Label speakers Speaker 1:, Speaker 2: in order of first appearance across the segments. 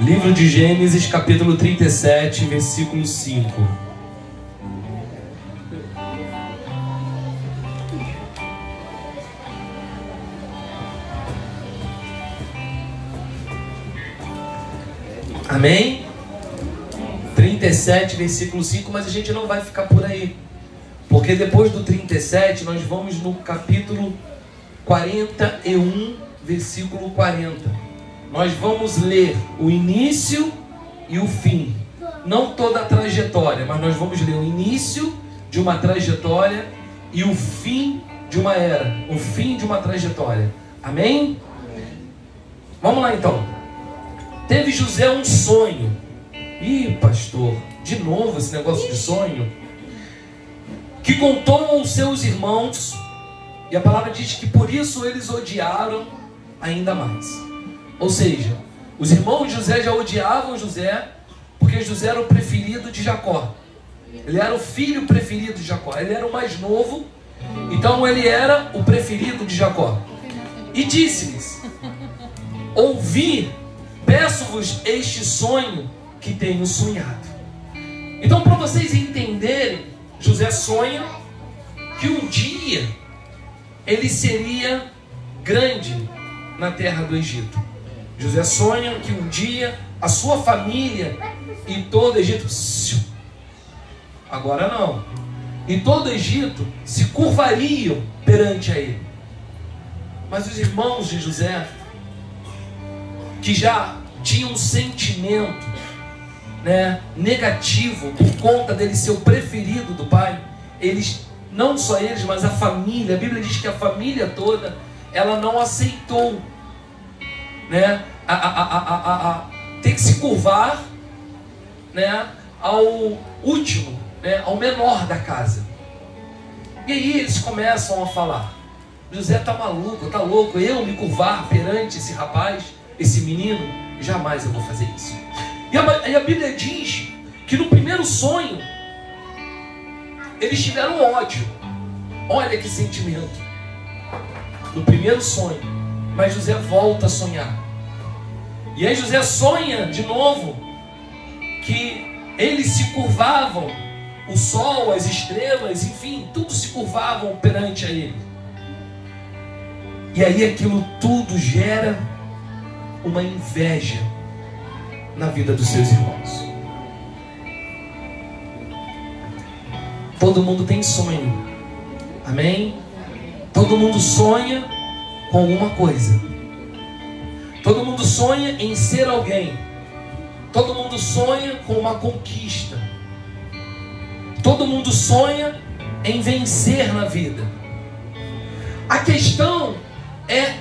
Speaker 1: Livro de Gênesis, capítulo 37, versículo 5. Amém? 37, versículo 5, mas a gente não vai ficar por aí. Porque depois do 37, nós vamos no capítulo 41, versículo 40. Nós vamos ler o início e o fim. Não toda a trajetória, mas nós vamos ler o início de uma trajetória e o fim de uma era. O fim de uma trajetória. Amém? Vamos lá então. Teve José um sonho. Ih, pastor, de novo esse negócio de sonho. Que contou aos seus irmãos. E a palavra diz que por isso eles odiaram ainda mais. Ou seja, os irmãos de José já odiavam José, porque José era o preferido de Jacó. Ele era o filho preferido de Jacó. Ele era o mais novo, então ele era o preferido de Jacó. E disse-lhes: ouvi, peço-vos este sonho que tenho sonhado. Então, para vocês entenderem, José sonha que um dia ele seria grande na terra do Egito. José sonha que um dia a sua família e todo o Egito, agora não, e todo o Egito se curvariam perante a ele. Mas os irmãos de José, que já tinham um sentimento, negativo por conta dele ser o preferido do pai, eles, não só eles, mas a família, a Bíblia diz que a família toda, ela não aceitou ter que se curvar ao último, ao menor da casa. E aí eles começam a falar: José está maluco, está louco, eu me curvar perante esse rapaz, esse menino, jamais eu vou fazer isso. E a Bíblia diz que no primeiro sonho eles tiveram ódio. Olha que sentimento. No primeiro sonho, mas José volta a sonhar. E aí José sonha de novo que eles se curvavam, o sol, as estrelas, enfim, tudo se curvavam perante a ele. E aí aquilo tudo gera uma inveja na vida dos seus irmãos. Todo mundo tem sonho. Amém? Todo mundo sonha com alguma coisa. Todo mundo sonha em ser alguém. Todo mundo sonha com uma conquista. Todo mundo sonha em vencer na vida. A questão é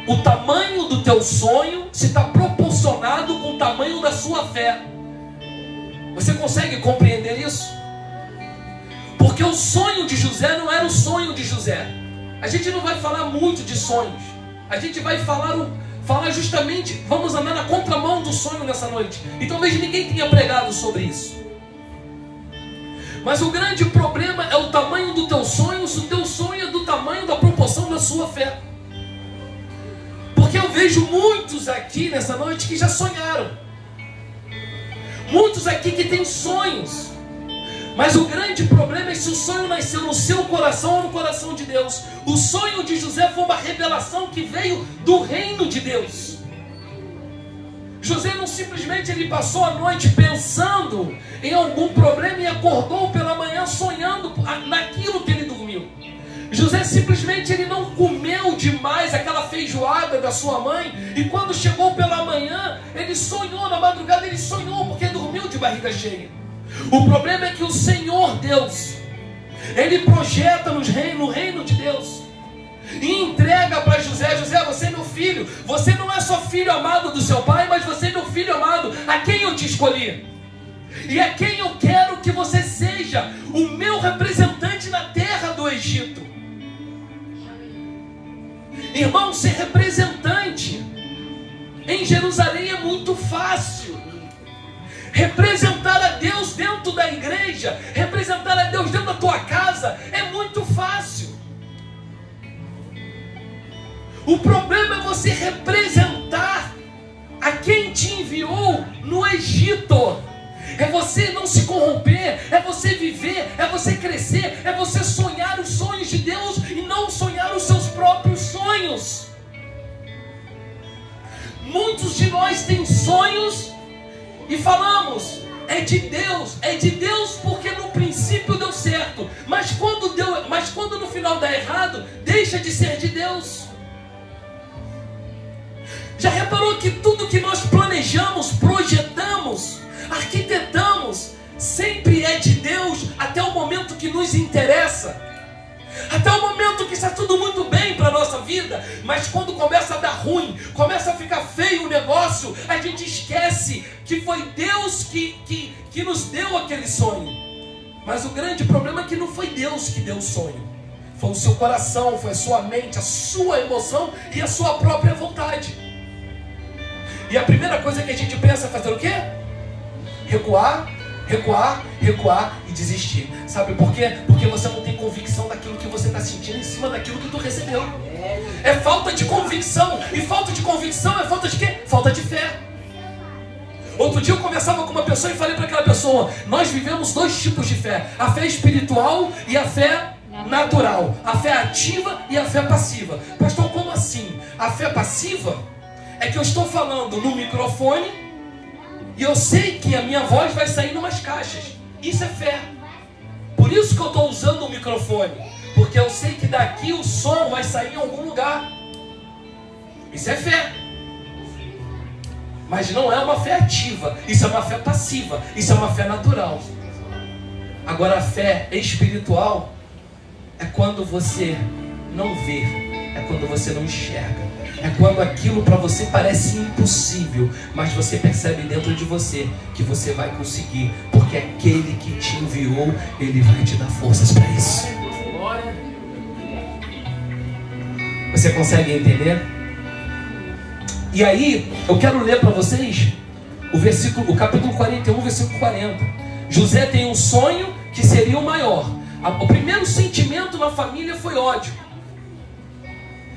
Speaker 1: o tamanho do teu sonho se está proporcionado com o tamanho da sua fé. Você consegue compreender isso? Porque o sonho de José não era o sonho de José. A gente não vai falar muito de sonhos. A gente vai falar justamente, vamos andar na contramão do sonho nessa noite. E talvez ninguém tenha pregado sobre isso. Mas o grande problema é o tamanho do teu sonho, se o teu sonho é do tamanho da proporção da sua fé. Porque eu vejo muitos aqui nessa noite que já sonharam. Muitos aqui que têm sonhos. Mas o grande problema é se o sonho nasceu no seu coração ou no coração de Deus. O sonho de José foi uma revelação que veio do reino de Deus. José não simplesmente ele passou a noite pensando em algum problema e acordou pela manhã sonhando naquilo que ele dormiu. José simplesmente ele não comeu demais aquela feijoada da sua mãe e quando chegou pela manhã ele sonhou, na madrugada ele sonhou porque dormiu de barriga cheia. O problema é que o Senhor Deus, ele projeta no reino de Deus e entrega para José: José, você é meu filho, você não é só filho amado do seu pai, mas você é meu filho amado, a quem eu te escolhi e a quem eu quero que você seja o meu representante na terra do Egito. Irmão, ser representante em Jerusalém é muito fácil. Representar a Deus dentro da igreja, representar a Deus dentro da tua casa é muito fácil. O problema é você representar a quem quem te enviou no Egito. É você não se corromper, é você viver, é você crescer, é você sonhar os sonhos de Deus e não sonhar os seus próprios sonhos. Muitos de nós têm sonhos e falamos, é de Deus porque no princípio deu certo, mas quando no final dá errado, deixa de ser de Deus. Já reparou que tudo que nós planejamos, projetamos, arquitetamos, sempre é de Deus até o momento que nos interessa, até o momento que está tudo muito bem para a nossa vida, mas quando começa a dar ruim, começa a ficar feio o negócio, a gente esquece que foi Deus que nos deu aquele sonho. Mas o grande problema é que não foi Deus que deu o sonho, foi o seu coração, foi a sua mente, a sua emoção e a sua própria vontade. E a primeira coisa que a gente pensa é fazer o quê? Recuar e desistir. Sabe por quê? Porque você não tem convicção daquilo que você está sentindo em cima daquilo que tu recebeu. É falta de convicção. E falta de convicção é falta de quê? Falta de fé. Outro dia eu conversava com uma pessoa e falei para aquela pessoa, nós vivemos dois tipos de fé, a fé espiritual e a fé natural, a fé ativa e a fé passiva. Pastor, como assim? A fé passiva é que eu estou falando no microfone e eu sei que a minha voz vai sair em umas caixas. Isso é fé. Por isso que eu estou usando o microfone, porque eu sei que daqui o som vai sair em algum lugar. Isso é fé. Mas não é uma fé ativa, isso é uma fé passiva, isso é uma fé natural. Agora a fé espiritual é quando você não vê, é quando você não enxerga. É quando aquilo para você parece impossível, mas você percebe dentro de você que você vai conseguir, porque aquele que te enviou, ele vai te dar forças para isso. Você consegue entender? E aí, eu quero ler para vocês o capítulo 41, versículo 40. José tem um sonho que seria o maior. O primeiro sentimento na família foi ódio.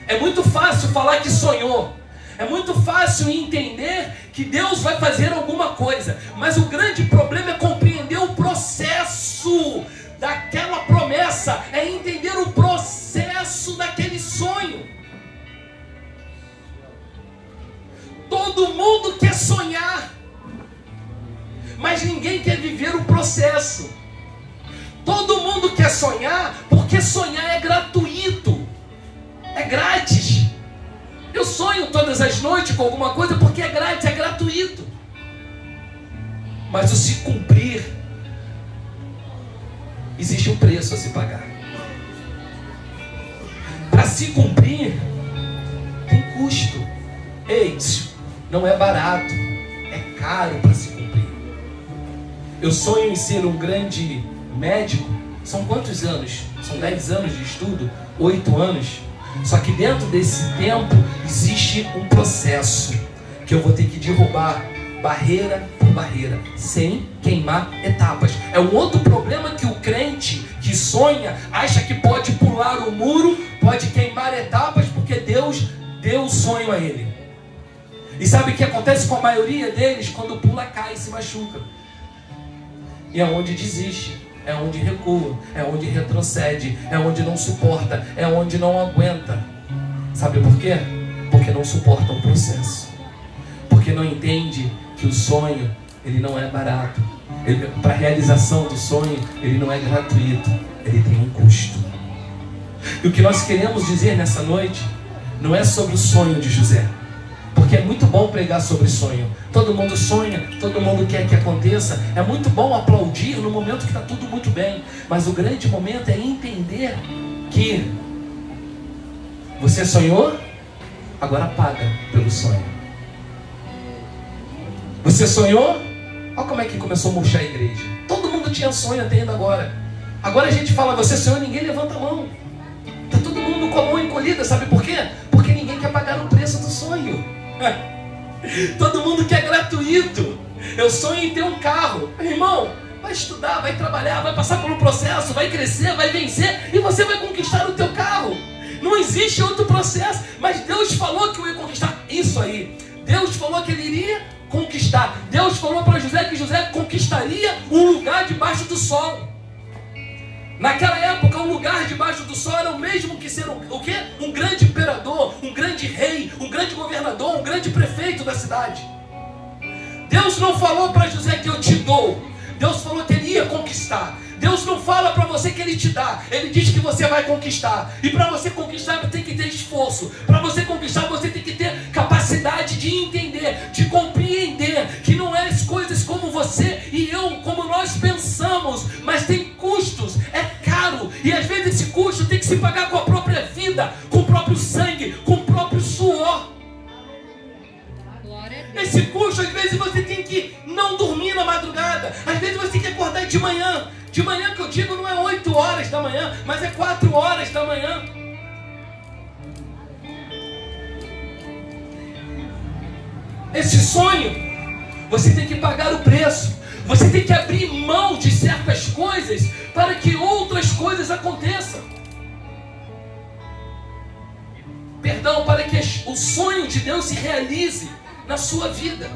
Speaker 1: É muito fácil falar que sonhou. É muito fácil entender que Deus vai fazer alguma coisa. Mas o grande problema é compreender o processo daquela promessa. É entender o processo daquele sonho. Todo mundo quer sonhar, mas ninguém quer viver o processo. Todo mundo quer sonhar porque sonhar é gratuito. É grátis. Eu sonho todas as noites com alguma coisa porque é grátis, é gratuito. Mas o se cumprir, existe um preço a se pagar. Para se cumprir, tem custo. Ei, não é barato, é caro para se cumprir. Eu sonho em ser um grande médico. São quantos anos? São 10 anos de estudo? 8 anos? Só que dentro desse tempo existe um processo que eu vou ter que derrubar barreira por barreira, sem queimar etapas. É um outro problema que o crente que sonha acha que pode pular o muro, pode queimar etapas, porque Deus deu o sonho a ele. E sabe o que acontece com a maioria deles? Quando pula, cai e se machuca. E é onde desiste. É onde recua, é onde retrocede, é onde não suporta, é onde não aguenta. Sabe por quê? Porque não suporta o processo. Porque não entende que o sonho, ele não é barato. Para a realização do sonho, ele não é gratuito, ele tem um custo. E o que nós queremos dizer nessa noite não é sobre o sonho de José. Porque é muito bom pregar sobre sonho. Todo mundo sonha, todo mundo quer que aconteça. É muito bom aplaudir no momento que está tudo muito bem. Mas o grande momento é entender que você sonhou, agora paga pelo sonho. Você sonhou? Olha como é que começou a murchar a igreja. Todo mundo tinha sonho até ainda agora. Agora a gente fala, você sonhou, ninguém levanta a mão. Está todo mundo com a mão encolhida, sabe por quê? Porque ninguém quer pagar o preço do sonho. Todo mundo quer gratuito. Eu sonho em ter um carro. Irmão, vai estudar, vai trabalhar, vai passar pelo processo, vai crescer, vai vencer e você vai conquistar o teu carro. Não existe outro processo. Mas Deus falou que eu ia conquistar isso aí. Deus falou que ele iria conquistar. Deus falou para José que José conquistaria um lugar debaixo do sol. Naquela época, um lugar debaixo do sol era o mesmo que ser o quê? Um grande imperador, um grande rei, um grande governador, um grande prefeito da cidade. Deus não falou para José que eu te dou. Deus falou que ele ia conquistar. Deus não fala para você que ele te dá. Ele diz que você vai conquistar. E para você conquistar, você tem que ter esforço. Para você conquistar, você tem que ter capacidade de entender, de compreender que não é as coisas como você e eu, como nós pensamos, mas tem custos, é caro. E às vezes esse custo tem que se pagar com a própria vida, com o próprio sangue, com o próprio suor. Esse custo, às vezes você tem que não dormir na madrugada. Às vezes você tem que acordar de manhã. De manhã que eu digo não é 8 horas da manhã, mas é 4 horas da manhã. Esse sonho, você tem que pagar o preço. Você tem que abrir mão de certas coisas para que outras coisas aconteçam. Perdão, para que o sonho de Deus se realize na sua vida.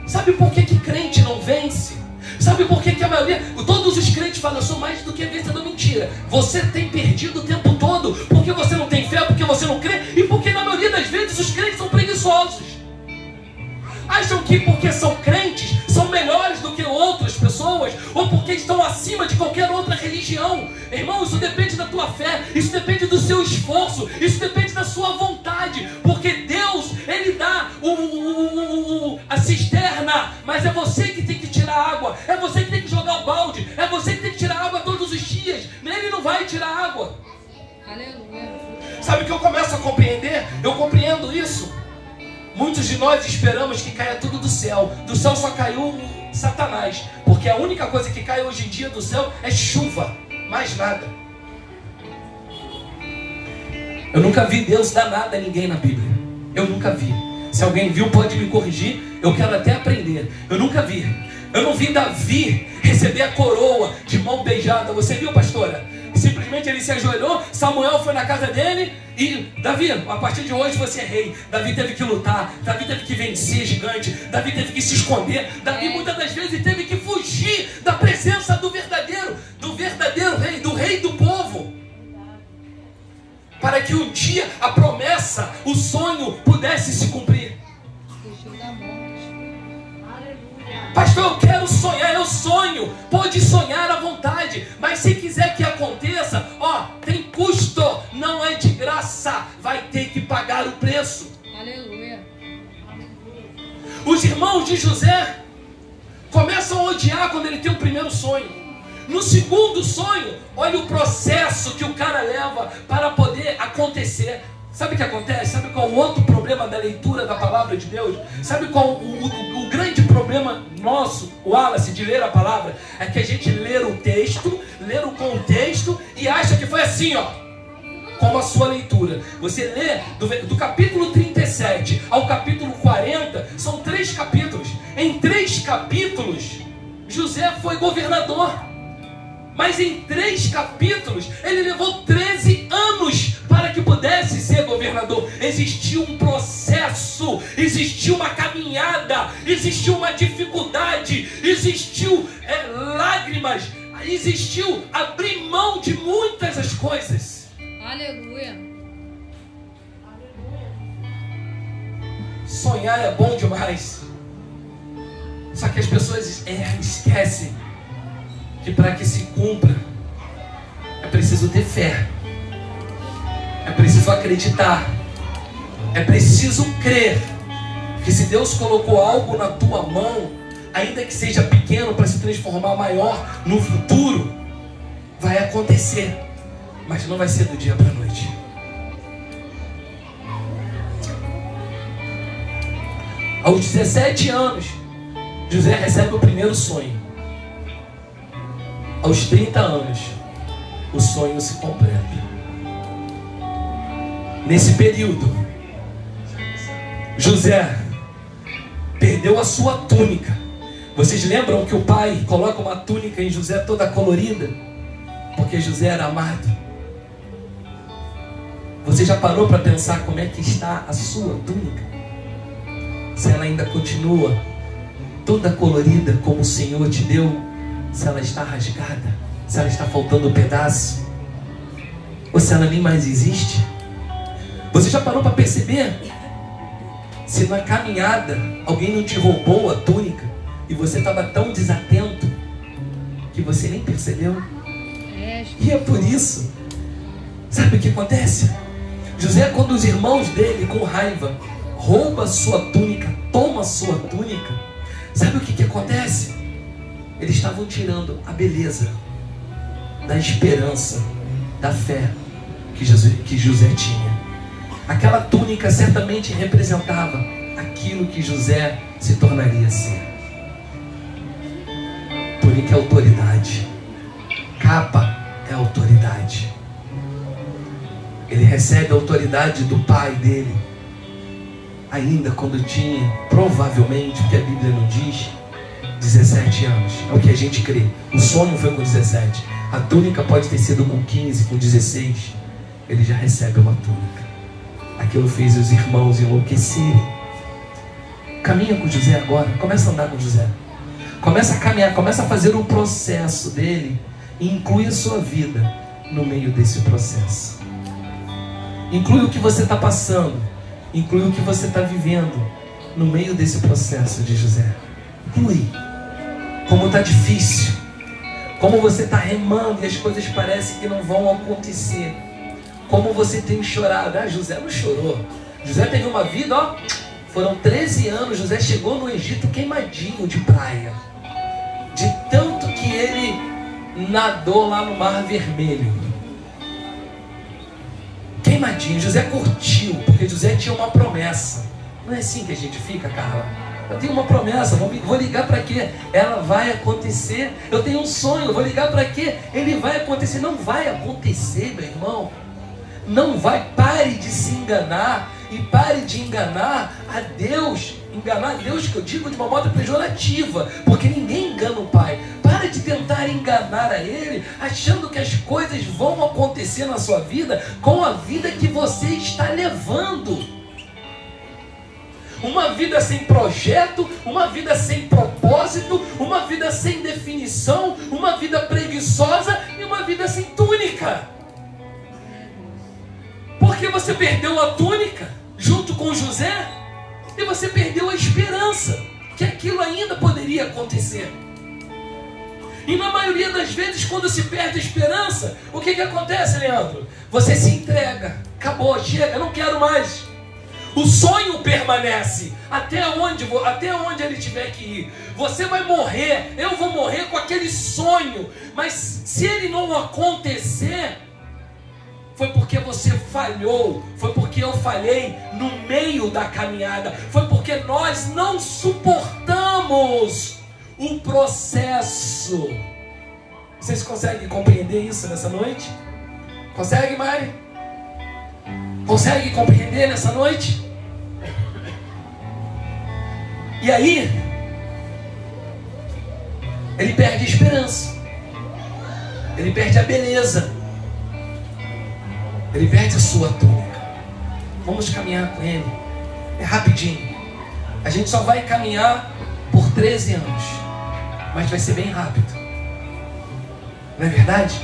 Speaker 1: Sabe por que crente não vence? Sabe por que a maioria, todos os crentes falam, eu sou mais do que vencedor? Mentira. Você tem perdido o tempo todo porque você não tem fé, porque você não crê e porque na maioria das vezes os crentes são preguiçosos. Acham que porque são crentes são melhores do que outras pessoas ou porque estão acima de qualquer outra religião. Irmão, isso depende da tua fé, isso depende do seu esforço, isso depende da sua vontade, porque Deus, Ele dá a cisterna, mas é você que tem que tirar água, é você que tem que jogar o balde, é você que tem que tirar água todos os dias. Ele não vai tirar água.
Speaker 2: Aleluia.
Speaker 1: Sabe o que eu começo a compreender? Eu compreendo isso. Muitos de nós esperamos que caia tudo do céu. Do céu só caiu Satanás, porque a única coisa que cai hoje em dia do céu é chuva, mais nada. Eu nunca vi Deus dar nada a ninguém na Bíblia. Eu nunca vi. Se alguém viu, pode me corrigir. Eu quero até aprender. Eu nunca vi. Eu não vi Davi receber a coroa de mão beijada. Você viu, pastora? Simplesmente ele se ajoelhou, Samuel foi na casa dele e Davi, a partir de hoje você é rei. Davi teve que lutar, Davi teve que vencer gigante, Davi teve que se esconder, Davi muitas das vezes teve que fugir da presença do verdadeiro rei, do rei do povo, para que um dia a promessa, o sonho pudesse se cumprir. Pastor, eu quero sonhar, eu sonho. Pode sonhar à vontade, mas se quiser que aconteça, tem custo, não é de graça, vai ter que pagar o preço.
Speaker 2: Aleluia.
Speaker 1: Os irmãos de José começam a odiar quando ele tem o primeiro sonho. No segundo sonho, olha o processo que o cara leva para poder acontecer. Sabe o que acontece? Sabe qual o outro problema da leitura da palavra de Deus? Sabe qual o grande problema nosso, o Wallace, de ler a palavra? É que a gente lê o texto, lê o contexto e acha que foi assim, como a sua leitura. Você lê do capítulo 37 ao capítulo 40, são 3 capítulos. Em 3 capítulos, José foi governador. Mas em 3 capítulos, ele levou 13 anos para que pudesse ser governador. Existiu um processo, existiu uma caminhada, existiu uma dificuldade, existiu lágrimas, existiu abrir mão de muitas das coisas.
Speaker 2: Aleluia.
Speaker 1: Sonhar é bom demais. Só que as pessoas esquecem que para que se cumpra é preciso ter fé, é preciso acreditar, é preciso crer que se Deus colocou algo na tua mão, ainda que seja pequeno para se transformar maior no futuro, vai acontecer, mas não vai ser do dia para a noite. Aos 17 anos, José recebe o primeiro sonho. Aos 30 anos, o sonho se completa. Nesse período, José perdeu a sua túnica. Vocês lembram que o pai coloca uma túnica em José toda colorida? Porque José era amado. Você já parou para pensar como é que está a sua túnica? se ela ainda continua toda colorida como o Senhor te deu, se ela está rasgada, se ela está faltando um pedaço, ou se ela nem mais existe. Você já parou para perceber? Se na caminhada alguém não te roubou a túnica e você estava tão desatento que você nem percebeu? E é por isso, sabe o que acontece? José, quando os irmãos dele, com raiva, rouba sua túnica, toma sua túnica, sabe o que acontece? Eles estavam tirando a beleza da esperança, da fé que José tinha. Aquela túnica certamente representava aquilo que José se tornaria ser. Túnica é autoridade, capa é autoridade. Ele recebe a autoridade do pai dele, ainda quando tinha, provavelmente, porque a Bíblia não diz, 17 anos. É o que a gente crê. O sonho foi com 17. A túnica pode ter sido com 15, com 16. Ele já recebe uma túnica. Aquilo fez os irmãos enlouquecerem. Caminha com José agora. Começa a andar com José. Começa a caminhar. Começa a fazer o processo dele. E inclui a sua vida no meio desse processo. Inclui o que você está passando. Inclui o que você está vivendo no meio desse processo de José. Inclui. Como está difícil. Como você está remando e as coisas parecem que não vão acontecer. Como você tem chorado. Ah, José não chorou. José teve uma vida, ó. Foram 13 anos. José chegou no Egito queimadinho de praia. De tanto que ele nadou lá no Mar Vermelho. Queimadinho. José curtiu, porque José tinha uma promessa. Não é assim que a gente fica, Carla? Eu tenho uma promessa, vou ligar para quê? Ela vai acontecer. Eu tenho um sonho, vou ligar para quê? Ele vai acontecer. Não vai acontecer, meu irmão. Não vai. Pare de se enganar e pare de enganar a Deus. Enganar a Deus, que eu digo de uma modo pejorativa, porque ninguém engana o Pai. Pare de tentar enganar a Ele, achando que as coisas vão acontecer na sua vida com a vida que você está levando. Uma vida sem projeto, uma vida sem propósito, uma vida sem definição, uma vida preguiçosa e uma vida sem túnica. Porque você perdeu a túnica junto com José e você perdeu a esperança que aquilo ainda poderia acontecer. E na maioria das vezes, quando se perde a esperança, o que acontece, Leandro? Você se entrega. Acabou, chega, não quero mais. O sonho permanece até onde ele tiver que ir. Você vai morrer, eu vou morrer com aquele sonho. Mas se ele não acontecer, foi porque você falhou, foi porque eu falhei no meio da caminhada, foi porque nós não suportamos o processo. Vocês conseguem compreender isso nessa noite? Consegue, Mari? Consegue compreender nessa noite? E aí, ele perde a esperança, ele perde a beleza, ele perde a sua túnica. Vamos caminhar com ele. É rapidinho. A gente só vai caminhar por 13 anos, mas vai ser bem rápido. Não é verdade?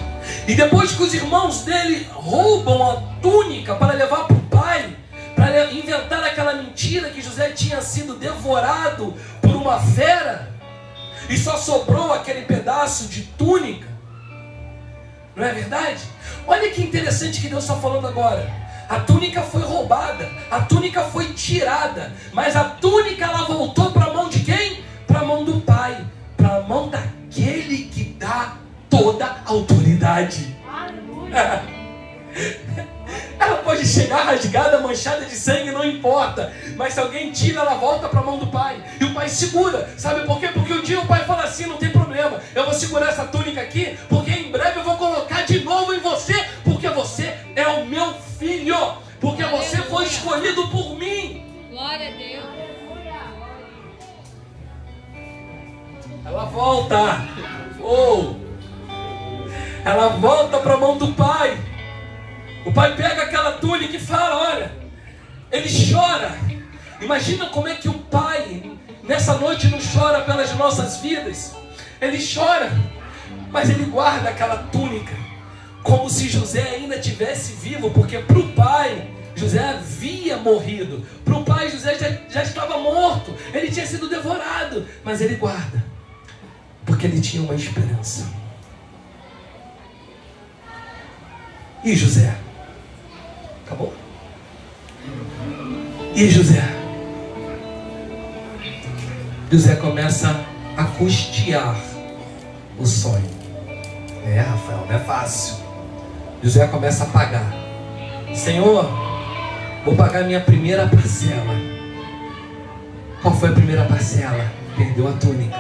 Speaker 1: E depois que os irmãos dele roubam a túnica para levar para o pai, para inventar aquela mentira que José tinha sido devorado por uma fera, e só sobrou aquele pedaço de túnica. Não é verdade? Olha que interessante que Deus está falando agora. A túnica foi roubada, a túnica foi tirada, mas a túnica ela voltou para a mão de quem? Para a mão do pai, para a mão daquele que dá toda a autoridade. Ela pode chegar rasgada, manchada de sangue, não importa. Mas se alguém tira, ela volta para a mão do pai. E o pai segura. Sabe por quê? Porque um dia o pai fala assim, não tem problema. Eu vou segurar essa túnica aqui, porque em breve eu vou colocar de novo em você. Porque você é o meu filho. Porque você foi escolhido por mim.
Speaker 2: Glória a Deus.
Speaker 1: Ela volta. Ela volta para a mão do pai. O pai pega aquela túnica e fala, olha, ele chora. Imagina como é que o pai nessa noite não chora pelas nossas vidas. Ele chora, mas ele guarda aquela túnica, como se José ainda tivesse vivo, porque para o pai, José havia morrido. Para o pai, José já estava morto. Ele tinha sido devorado, mas ele guarda, porque ele tinha uma esperança. E José? Acabou? E José? José começa a custear o sonho. Rafael, não é fácil. José começa a pagar. Senhor, vou pagar minha primeira parcela. Qual foi a primeira parcela? Perdeu a túnica.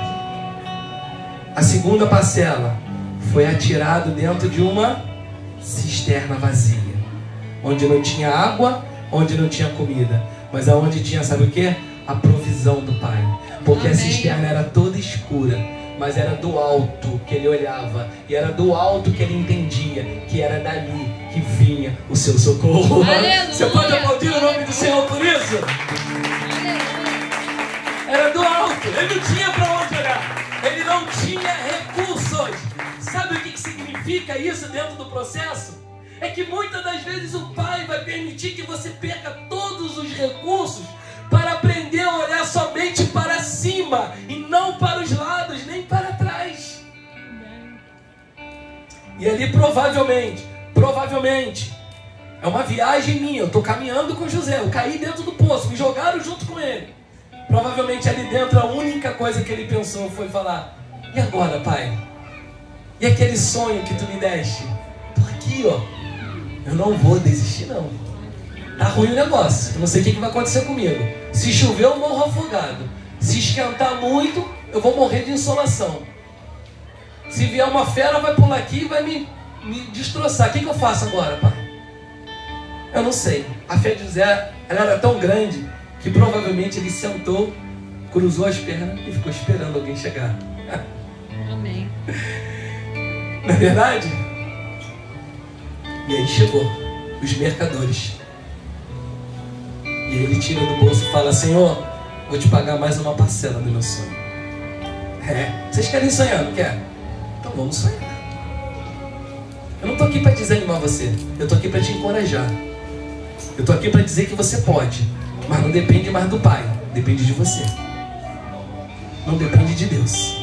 Speaker 1: A segunda parcela foi atirado dentro de uma cisterna vazia, onde não tinha água, onde não tinha comida, mas aonde tinha, sabe o que? A provisão do Pai. Porque Amém. A cisterna era toda escura, mas era do alto que ele olhava, e era do alto que ele entendia que era dali que vinha o seu socorro. Aleluia. Você pode aplaudir o nome do Senhor por isso? Aleluia. Era do alto, ele não tinha para onde olhar, ele não tinha recursos. Sabe o que significa isso dentro do processo? É que muitas das vezes o Pai vai permitir que você perca todos os recursos para aprender a olhar somente para cima e não para os lados, nem para trás. E ali provavelmente, é uma viagem minha, eu estou caminhando com José, eu caí dentro do poço, me jogaram junto com ele. Provavelmente ali dentro a única coisa que ele pensou foi falar: e agora, Pai? E aquele sonho que tu me deste? Tô aqui, ó. Eu não vou desistir, não. Tá ruim o negócio. Eu não sei o que vai acontecer comigo. Se chover, eu morro afogado. Se esquentar muito, eu vou morrer de insolação. Se vier uma fera, vai pular aqui e vai me destroçar. O que eu faço agora, pai? Eu não sei. A fé de José, ela era tão grande que provavelmente ele sentou, cruzou as pernas e ficou esperando alguém chegar.
Speaker 2: Amém.
Speaker 1: Não é verdade? E aí chegou os mercadores. E aí ele tira do bolso e fala: Senhor, vou te pagar mais uma parcela do meu sonho. Vocês querem sonhar, não quer? Então vamos sonhar. Eu não estou aqui para desanimar você. Eu estou aqui para te encorajar. Eu estou aqui para dizer que você pode. Mas não depende mais do Pai. Depende de você. Não depende de Deus.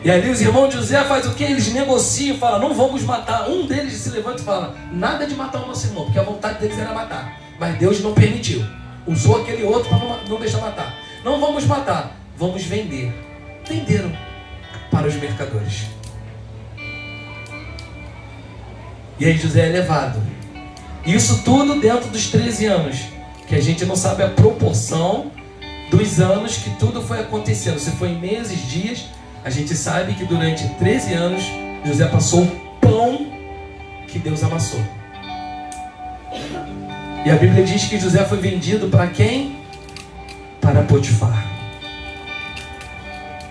Speaker 1: E ali os irmãos de José fazem o que? Eles negociam, falam: não vamos matar. Um deles se levanta e fala: nada de matar o nosso irmão, porque a vontade deles era matar. Mas Deus não permitiu. Usou aquele outro para não deixar matar. Não vamos matar, vamos vender. Venderam para os mercadores. E aí José é levado. Isso tudo dentro dos 13 anos, que a gente não sabe a proporção dos anos que tudo foi acontecendo. Se foi em meses, dias, a gente sabe que durante 13 anos José passou o pão que Deus amassou. E a Bíblia diz que José foi vendido para quem? Para Potifar.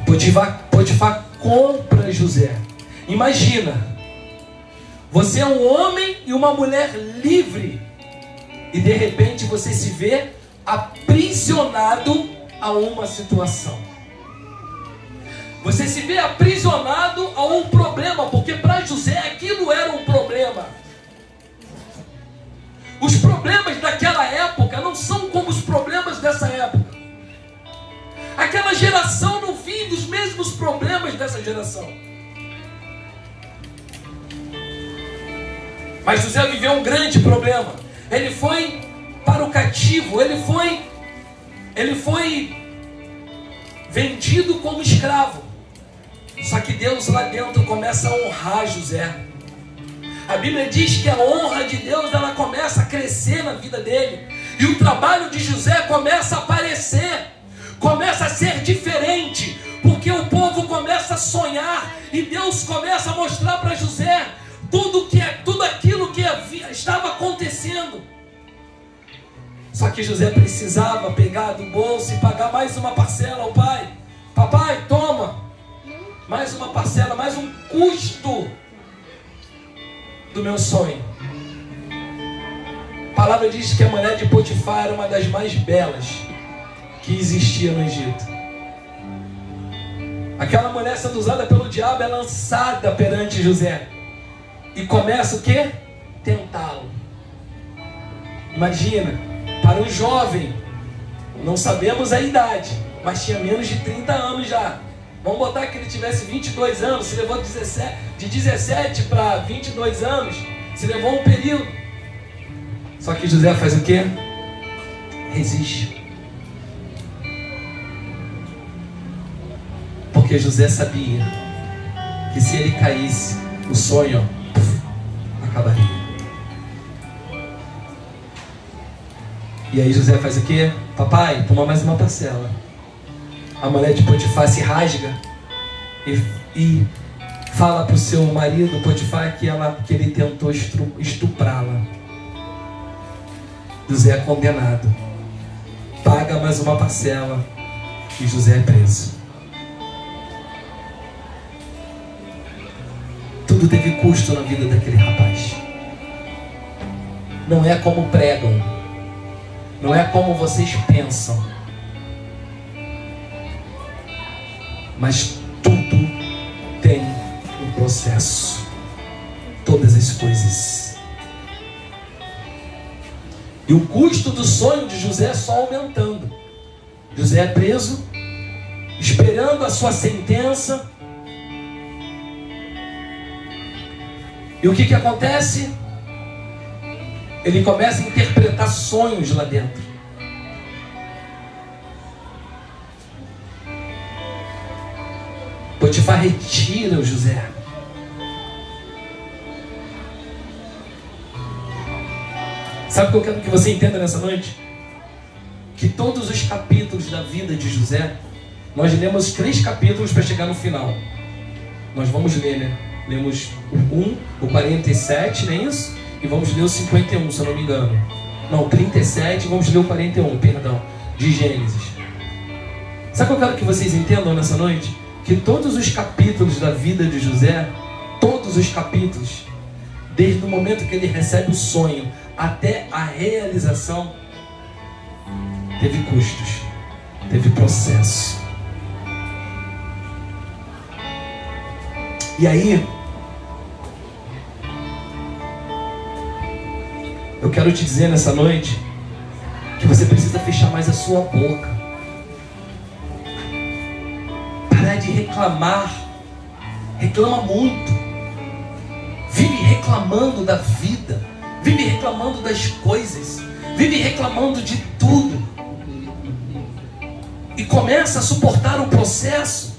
Speaker 1: Potifar compra José. Imagina, você é um homem e uma mulher livre, e de repente você se vê aprisionado a uma situação. Você se vê aprisionado a um problema, porque para José aquilo era um problema. Os problemas daquela época não são como os problemas dessa época. Aquela geração não vinha dos mesmos problemas dessa geração. Mas José viveu um grande problema. Ele foi para o cativo, ele foi vendido como escravo. Só que Deus lá dentro começa a honrar José. A Bíblia diz que a honra de Deus, ela começa a crescer na vida dele. E o trabalho de José começa a aparecer, começa a ser diferente, porque o povo começa a sonhar e Deus começa a mostrar para José tudo aquilo que estava acontecendo. Só que José precisava pegar do bolso e pagar mais uma parcela ao pai. Papai, toma mais uma parcela, mais um custo do meu sonho. A palavra diz que a mulher de Potifar era uma das mais belas que que existia no Egito. Aquela mulher sendo usada pelo diabo é lançada perante José. E começa o quê? Tentá-lo. Imagina, para um jovem, não sabemos a idade, mas tinha menos de 30 anos já. Vamos botar que ele tivesse 22 anos, se levou de 17 para 22 anos, se levou um período. Só que José faz o quê? Resiste. Porque José sabia que se ele caísse, o sonho acabaria. E aí José faz o quê? Papai, toma mais uma parcela. A mulher de Potifar se rasga e fala para o seu marido Potifar que ele tentou estuprá-la. José é condenado. Paga mais uma parcela e José é preso. Tudo teve custo na vida daquele rapaz. Não é como pregam. Não é como vocês pensam. Mas tudo tem um processo. Todas as coisas. E o custo do sonho de José é só aumentando. José é preso, esperando a sua sentença. E o que acontece? Ele começa a interpretar sonhos lá dentro. Potifar retira o José. Sabe o que eu quero que você entenda nessa noite? Que todos os capítulos da vida de José, nós lemos 3 capítulos para chegar no final. Nós vamos ler, né? Lemos o 1, o 47, não é isso? E vamos ler o 51, se eu não me engano. Não, 37, vamos ler o 41, perdão, de Gênesis. Sabe o que eu quero que vocês entendam nessa noite? Que todos os capítulos da vida de José, todos os capítulos, desde o momento que ele recebe o sonho até a realização, teve custos, teve processo. E aí, eu quero te dizer nessa noite que você precisa fechar mais a sua boca. Parar de reclamar. Reclama muito. Vive reclamando da vida. Vive reclamando das coisas. Vive reclamando de tudo. E começa a suportar o processo.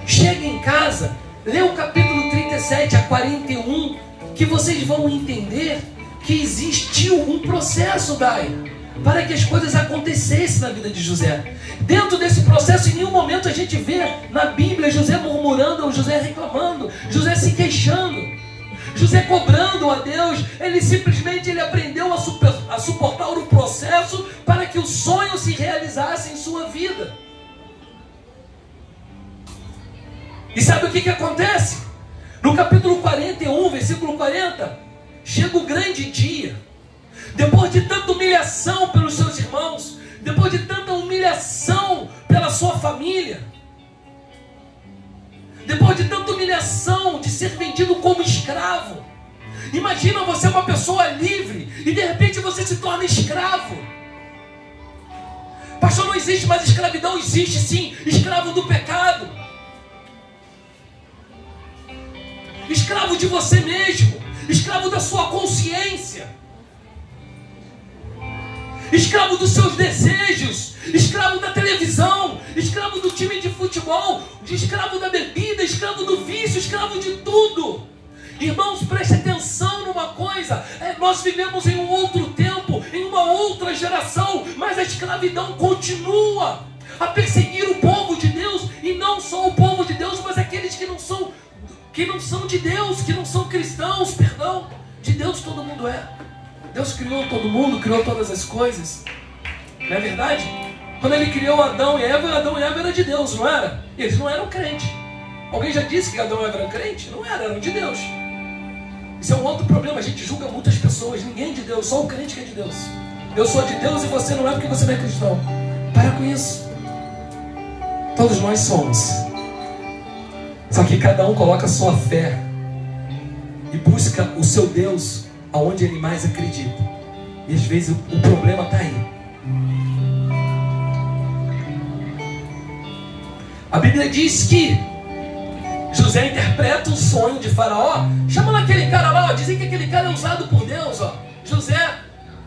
Speaker 1: Chega em casa, lê o capítulo 37 a 41, que vocês vão entender que existiu um processo, para que as coisas acontecessem na vida de José. Dentro desse processo, em nenhum momento a gente vê na Bíblia José murmurando, ou José reclamando, José se queixando, José cobrando a Deus. Ele simplesmente aprendeu a suportar o processo para que o sonho se realizasse em sua vida. E sabe o que acontece? No capítulo 41, versículo 40, chega o grande dia. Depois de tanta humilhação pelos seus irmãos, depois de tanta humilhação pela sua família, depois de tanta humilhação de ser vendido como escravo. Imagina você uma pessoa livre e de repente você se torna escravo. Pastor, não existe mais escravidão. Existe sim, escravo do pecado, escravo de você mesmo, escravo da sua consciência, escravo dos seus desejos, escravo da televisão, escravo do time de futebol, escravo da bebida, escravo do vício, escravo de tudo. Irmãos, preste atenção numa coisa: nós vivemos em um outro tempo, em uma outra geração, mas a escravidão continua a perseguir o povo de Deus, e não só o povo de Deus, mas aqueles que não são de Deus, que não são cristãos, perdão. De Deus todo mundo é. Deus criou todo mundo, criou todas as coisas. Não é verdade? Quando ele criou Adão e Eva era de Deus, não era? Eles não eram crentes. Alguém já disse que Adão e Eva eram crentes? Não eram de Deus. Isso é um outro problema. A gente julga muitas pessoas, ninguém é de Deus, só o crente que é de Deus. Eu sou de Deus e você não é porque você não é cristão. Para com isso. Todos nós somos. Só que cada um coloca a sua fé e busca o seu Deus aonde ele mais acredita. E às vezes o problema está aí. A Bíblia diz que José interpreta um sonho de Faraó, chamando aquele cara lá, ó, dizem que aquele cara é usado por Deus, ó. José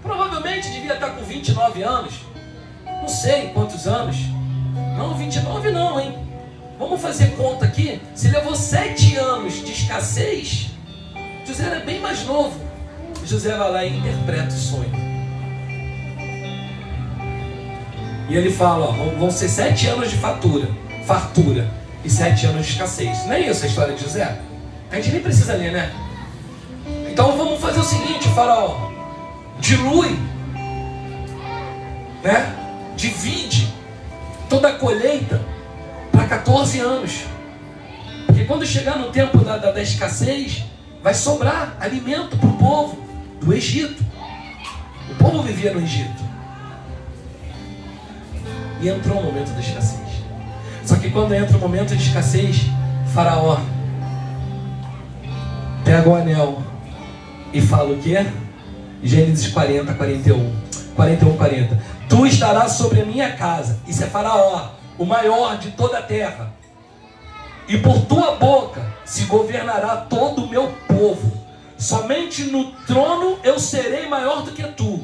Speaker 1: provavelmente devia estar com 29 anos, não sei quantos anos, não, 29 não, hein? Vamos fazer conta aqui, se levou 7 anos de escassez, José era bem mais novo. José vai lá e interpreta o sonho. E ele fala, ó, vão ser 7 anos de fartura e 7 anos de escassez. Não é isso a história de José? A gente nem precisa ler, né? Então vamos fazer o seguinte, Faraó, dilui, né? Divide toda a colheita para 14 anos. Porque quando chegar no tempo da escassez, vai sobrar alimento para o povo do Egito. O povo vivia no Egito. E entrou o momento da escassez. Só que quando entra o momento de escassez, Faraó pega o anel e fala o quê? Gênesis 40, 41. 41, 40. Tu estarás sobre a minha casa. Isso é Faraó, o maior de toda a terra. E por tua boca se governará todo o meu povo. Somente no trono eu serei maior do que tu.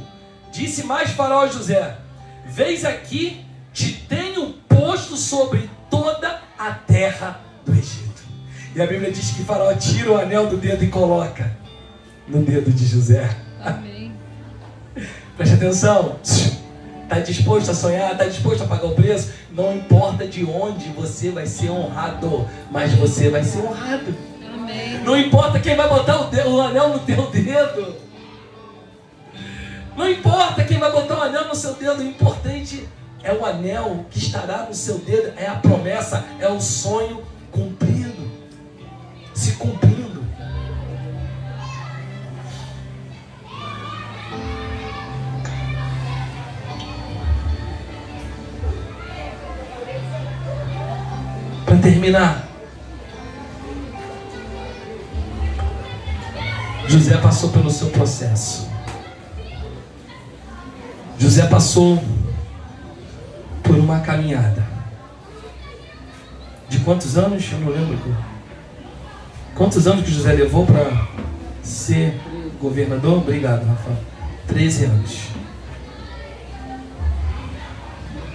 Speaker 1: Disse mais Faraó a José: Vês aqui, te tenho posto sobre toda a terra do Egito. E a Bíblia diz que Faraó tira o anel do dedo e coloca no dedo de José.
Speaker 2: Amém.
Speaker 1: Preste atenção. Está disposto a sonhar? Está disposto a pagar o preço? Não importa de onde você vai ser honrado, mas você vai ser honrado.
Speaker 2: Amém.
Speaker 1: Não importa quem vai botar o anel no teu dedo. Não importa quem vai botar o anel no seu dedo. O importante é o anel que estará no seu dedo. É a promessa, é o sonho cumprido, se cumprindo. Para terminar, José passou pelo seu processo. José passou por uma caminhada. De quantos anos? Eu não lembro. Quantos anos que José levou para ser governador? Obrigado, Rafael. 13 anos.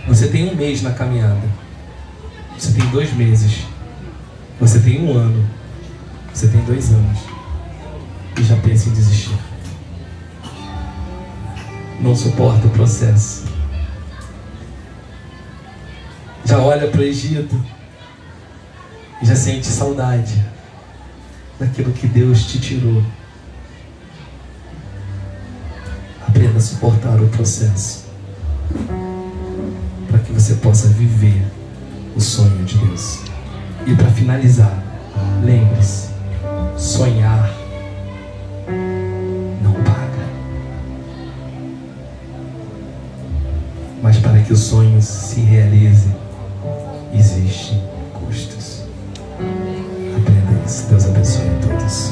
Speaker 1: Você tem um mês na caminhada. Você tem 2 meses. Você tem 1 ano. Você tem 2 anos. E já pensa em desistir. Não suporta o processo. Já olha para o Egito e já sente saudade daquilo que Deus te tirou. Aprenda a suportar o processo para que você possa viver o sonho de Deus. E para finalizar, lembre-se, sonhar não paga. Mas para que o sonho se realize, existem custos. Aprenda isso. Deus abençoe a todos.